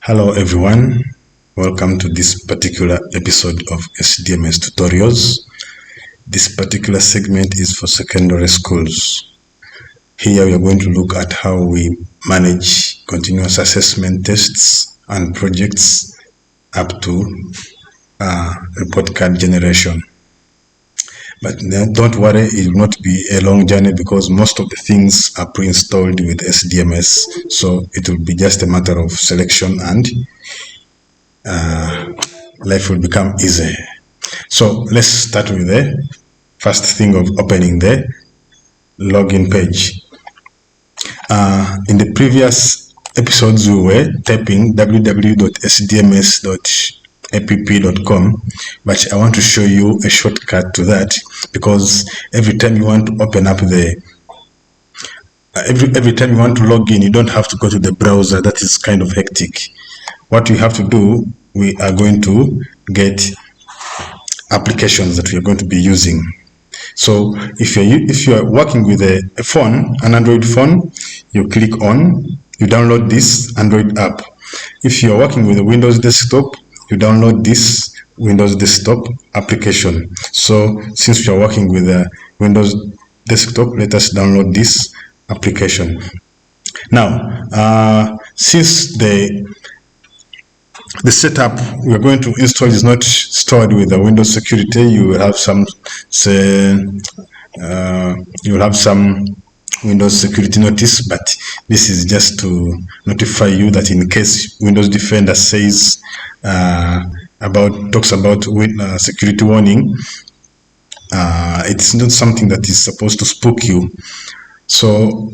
Hello everyone, welcome to this particular episode of SDMS tutorials. This particular segment is for secondary schools. Here we are going to look at how we manage continuous assessment tests and projects up to report card generation. But don't worry, it will not be a long journey because most of the things are pre-installed with SDMS, so it will be just a matter of selection and life will become easy. So let's start with the first thing of opening the login page. In the previous episodes we were typing www.sdms.app.com, but I want to show you a shortcut to that, because every time you want to open up the every time you want to log in, you don't have to go to the browser. That is kind of hectic. What we have to do, we are going to get applications that we are going to be using. So if you are working with a phone, an Android phone, you click on, you download this Android app. If you are working with a Windows desktop, you download this Windows desktop application. So since we are working with a Windows desktop, let us download this application. Now, since the setup we are going to install is not stored with the Windows security, you will have some Windows security notice, but this is just to notify you that in case Windows Defender says talks about security warning, it's not something that is supposed to spook you. So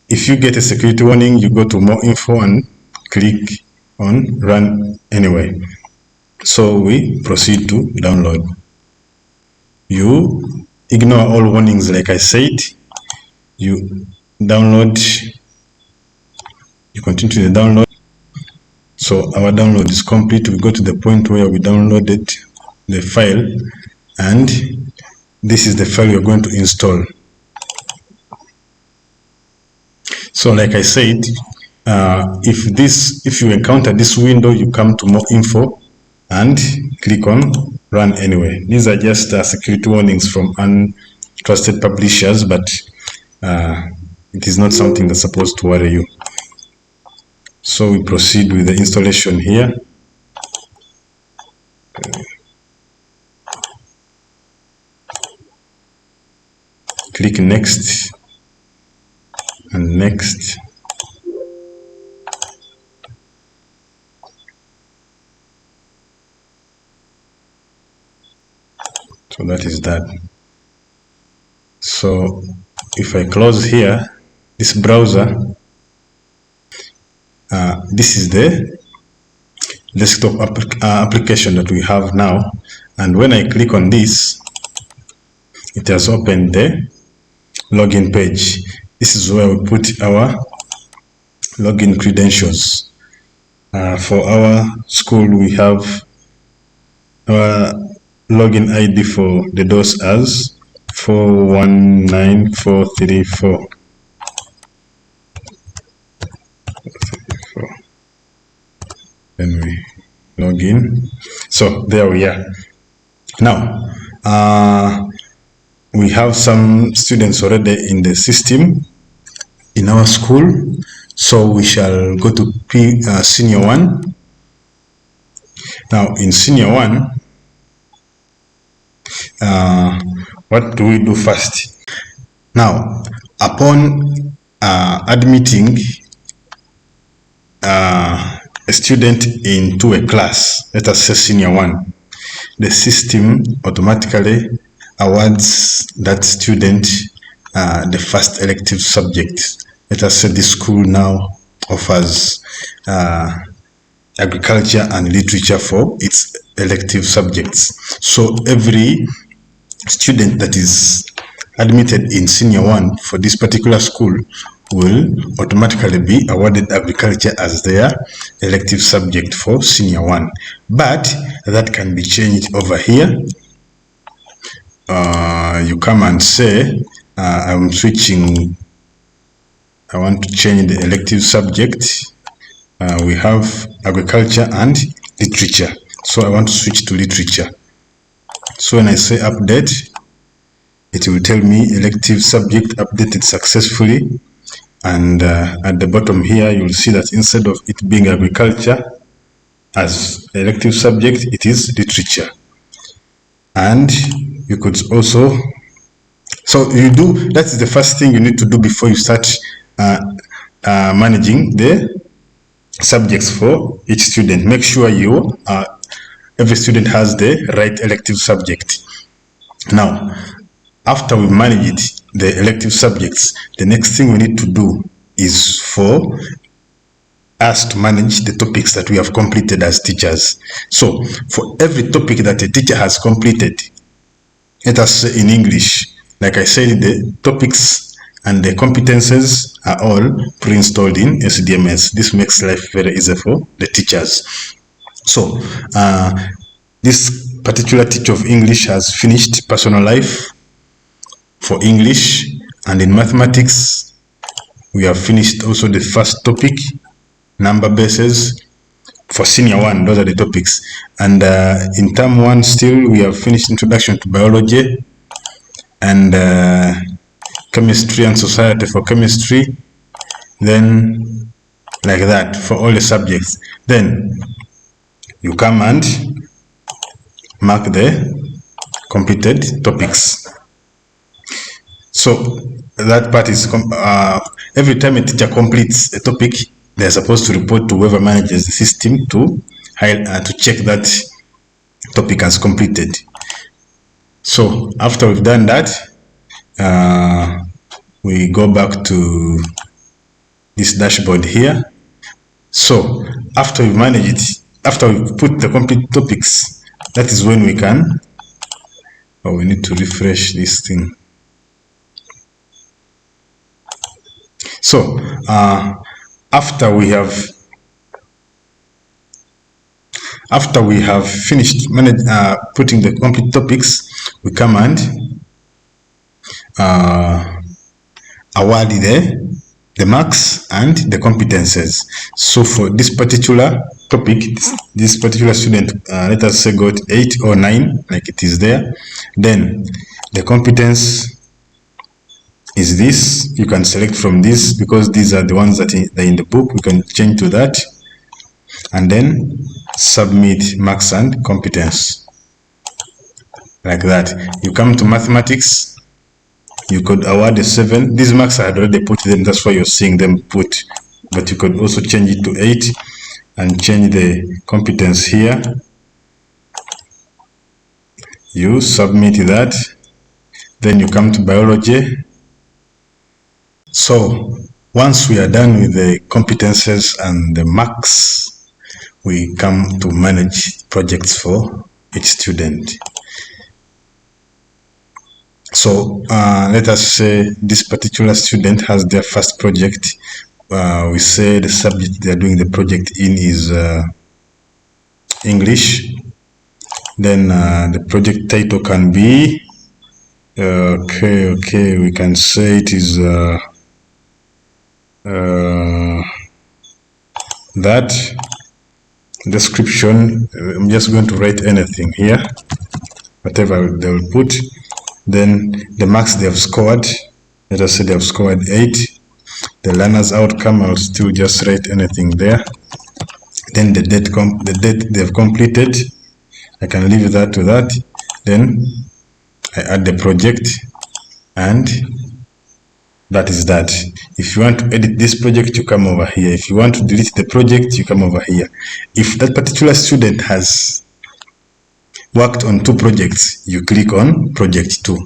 if you get a security warning, you go to more info and click on run anyway. So we proceed to download. You ignore all warnings, like I said. You download, you continue to the download. So our download is complete. We go to the point where we downloaded the file, and this is the file you're going to install. So like I said, if you encounter this window, you come to more info and click on run anyway. These are just security warnings from untrusted publishers, but it is not something that's supposed to worry you. So we proceed with the installation here. Click next and next. So that is that. So if I close here, this browser, this is the desktop application that we have now, and when I click on this, it has opened the login page. This is where we put our login credentials. For our school, we have our login ID for the DOS as 419434. Then we log in. So there we are. Now, we have some students already in the system in our school. So we shall go to Senior 1. Now in Senior 1, what do we do first? Now, upon admitting a student into a class, let us say Senior 1, the system automatically awards that student the first elective subject. Let us say this school now offers agriculture and literature for its elective subjects. So every student that is admitted in Senior 1 for this particular school will automatically be awarded agriculture as their elective subject for Senior 1. But that can be changed over here. You come and say, I'm switching, I want to change the elective subject we have agriculture and literature. So I want to switch to literature. So when I say update, it will tell me elective subject updated successfully. And at the bottom here, you'll see that instead of it being agriculture as elective subject, it is literature. And you could also, so that's the first thing you need to do before you start managing the subjects for each student. Make sure every student has the right elective subject. Now, after we manage the elective subjects, the next thing we need to do is for us to manage the topics that we have completed as teachers. So for every topic that a teacher has completed, let us say in English, like I said, the topics and the competences are all pre-installed in SDMS. This makes life very easy for the teachers. So this particular teacher of English has finished personal life for English, and in mathematics we have finished also the first topic, number bases. For senior one, those are the topics. And in term one still, we have finished introduction to biology and chemistry and society for chemistry. Then like that for all the subjects. Then you come and mark the completed topics. So that part is every time a teacher completes a topic, they're supposed to report to whoever manages the system to check that topic as completed. So after we've done that, we go back to this dashboard here. So after we manage it, after we put the complete topics, that is when we can, we need to refresh this thing. So after we have finished putting the complete topics, we come and award the marks and the competences. So for this particular topic, this particular student, let us say got 8 or 9, like it is there. Then the competence is this. You can select from this because these are the ones that are in the book. We can change to that and then submit marks and competence like that. You come to mathematics, you could award a 7. These marks I had already put them, that's why you're seeing them put, but you could also change it to 8 and change the competence here. You submit that, then you come to biology. So once we are done with the competences and the marks, we come to manage projects for each student. So let us say this particular student has their first project. We say the subject they are doing the project in is English. Then the project title can be okay, we can say it is that description. I'm just going to write anything here, whatever they will put. Then the marks they have scored, let us say they have scored 8. The learner's outcome, I'll still just write anything there. Then the date they have completed, I can leave that to that. Then I add the project, and that is that. If you want to edit this project, you come over here. If you want to delete the project, you come over here. If that particular student has worked on 2 projects, you click on project 2.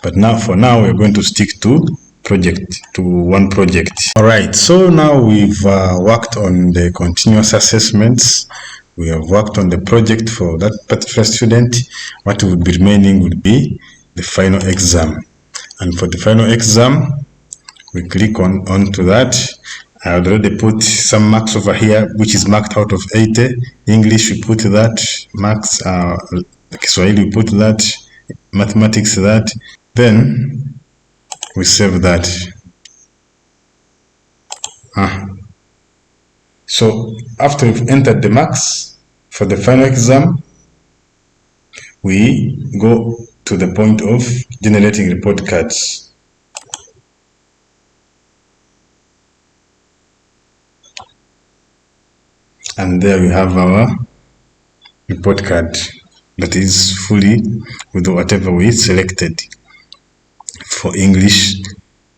But now, for now, we're going to stick to 1 project. All right, so now we've worked on the continuous assessments. We have worked on the project for that particular student. What would be remaining would be the final exam. And for the final exam, we click onto that. I already put some marks over here, which is marked out of 80. English, we put that. Marks, Kiswahili, we put that. Mathematics, that. Then we save that. So after we've entered the marks for the final exam, we go to the point of generating report cards. And there we have our report card that is fully with whatever we selected. For English,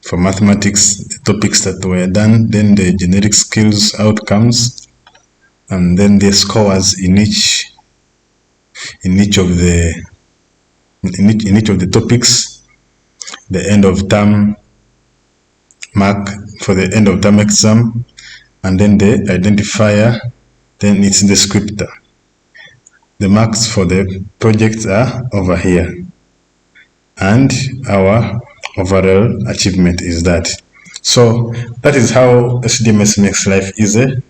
for mathematics, the topics that were done, then the generic skills outcomes, and then the scores in each of the topics, the end of term mark for the end of term exam, and then the identifier, then it's the descriptor. The marks for the projects are over here, and our overall achievement is that. So that is how SDMS makes life easy